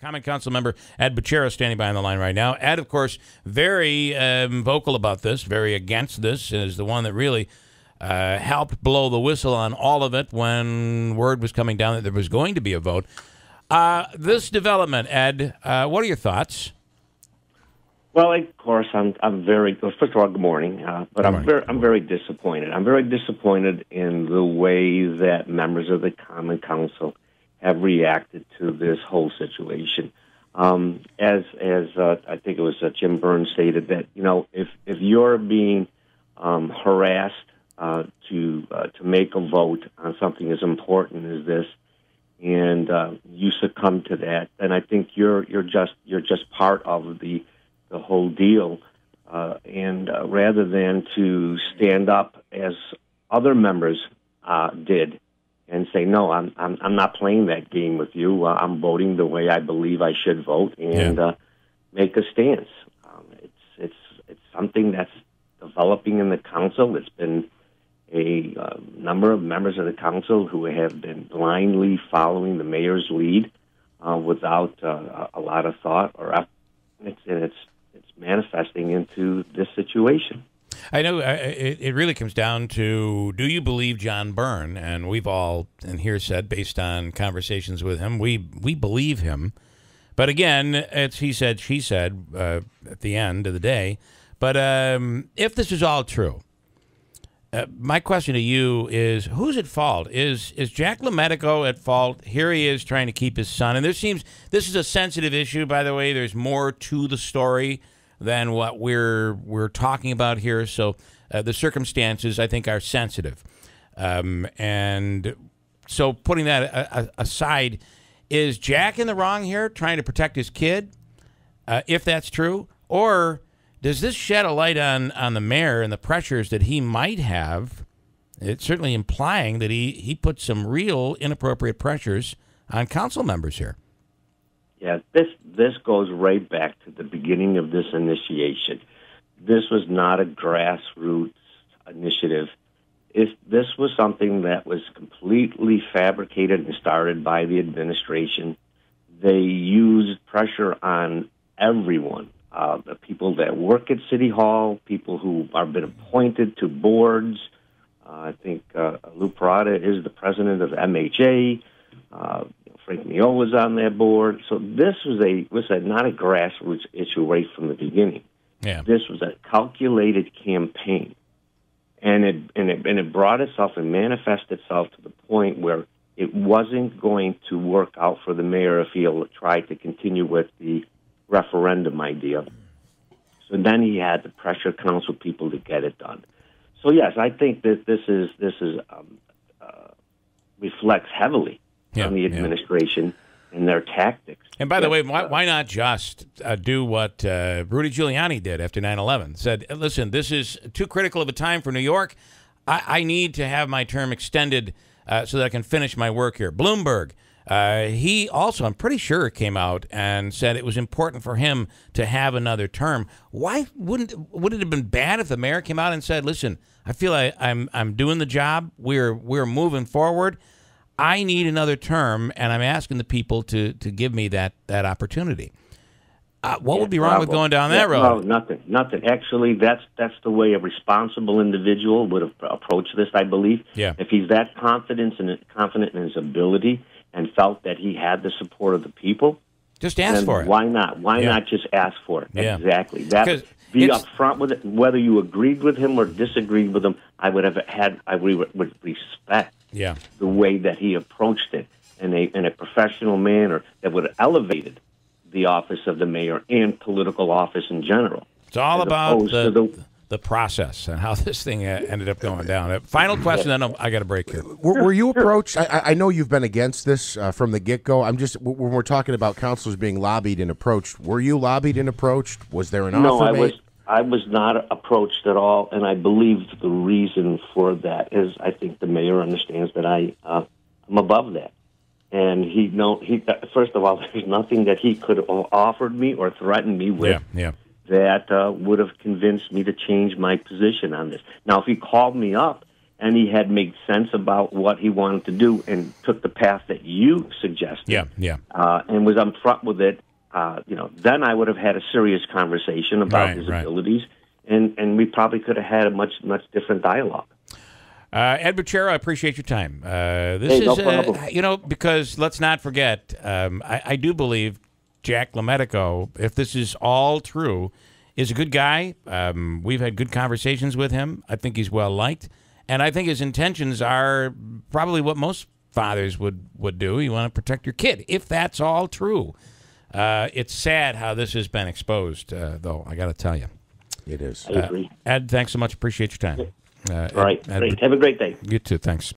Common Council member Ed Bucciero standing by on the line right now. Ed, of course, very vocal about this, very against this, and is the one that really helped blow the whistle on all of it when word was coming down that there was going to be a vote. This development, Ed, what are your thoughts? Well, of course, I'm very. Well, first of all, good morning. But I'm very disappointed. I'm very disappointed in the way that members of the Common Council have reacted to this whole situation. As I think it was Jim Burns stated that, you know, if you're being harassed to make a vote on something as important as this, and you succumb to that, then I think you're just part of the whole deal. And rather than to stand up as other members did and say, no, I'm not playing that game with you. I'm voting the way I believe I should vote, and make a stance. It's something that's developing in the council. It's been a number of members of the council who have been blindly following the mayor's lead without a lot of thought or effort. It's manifesting into this situation. I know it really comes down to, do you believe John Byrne? And we've all in here said, based on conversations with him, we believe him. But again, it's he said, she said at the end of the day. But if this is all true, my question to you is, who's at fault? Is Jack LaMedico at fault? Here he is trying to keep his son. And this is a sensitive issue, by the way. There's more to the story than what we're talking about here. So the circumstances, I think, are sensitive. And so putting that aside, is Jack in the wrong here, trying to protect his kid, if that's true? Or does this shed a light on the mayor and the pressures that he might have? It's certainly implying that he put some real inappropriate pressures on council members here. Yeah, this goes right back to the beginning of this initiation. This was not a grassroots initiative. This was something that was completely fabricated and started by the administration. They used pressure on everyone, the people that work at City Hall, people who have been appointed to boards. I think Lou Parada is the president of MHA. Frank Neal was on that board. So this was not a grassroots issue right from the beginning. Yeah. This was a calculated campaign. And it brought itself and manifested itself to the point where it wasn't going to work out for the mayor if he tried to continue with the referendum idea. So then he had to pressure council people to get it done. So yes, I think that this reflects heavily on the administration and their tactics. And by the way, why not just do what Rudy Giuliani did after 9/11? Said, listen, this is too critical of a time for New York. I need to have my term extended so that I can finish my work here. Bloomberg, he also, I'm pretty sure, came out and said it was important for him to have another term. Why would it have been bad if the mayor came out and said, listen, I feel I'm doing the job. We're moving forward. I need another term, and I'm asking the people to give me that opportunity. What would be wrong with going down that road? No, nothing. Actually, that's the way a responsible individual would have approached this, I believe. Yeah. If he's that confident in his ability and felt that he had the support of the people, just ask for it. Why not? Why not just ask for it? Yeah. Exactly. Be upfront with it. Whether you agreed with him or disagreed with him, I would respect the way that he approached it in a professional manner that would have elevated the office of the mayor and political office in general. It's all about the process and how this thing ended up going down. Final question, then I got a break here. Were you approached? I know you've been against this from the get-go. When we're talking about councilors being lobbied and approached, were you lobbied and approached? Was there an offer made? No, I was not approached at all, and I believe the reason for that is I think the mayor understands that I'm above that. And first of all, there's nothing that he could have offered me or threatened me with that would have convinced me to change my position on this. Now, if he called me up and he had made sense about what he wanted to do and took the path that you suggested, and was upfront with it, then I would have had a serious conversation about his abilities, and we probably could have had a much different dialogue. Ed Bucciero, I appreciate your time. No problem. Because let's not forget, I do believe Jack LaMedico, if this is all true, is a good guy. We've had good conversations with him. I think he's well liked, and I think his intentions are probably what most fathers would do. You want to protect your kid, if that's all true. It's sad how this has been exposed, though, I got to tell you. It is. I agree. Ed, thanks so much. Appreciate your time. All right. Great. Have a great day. You too. Thanks.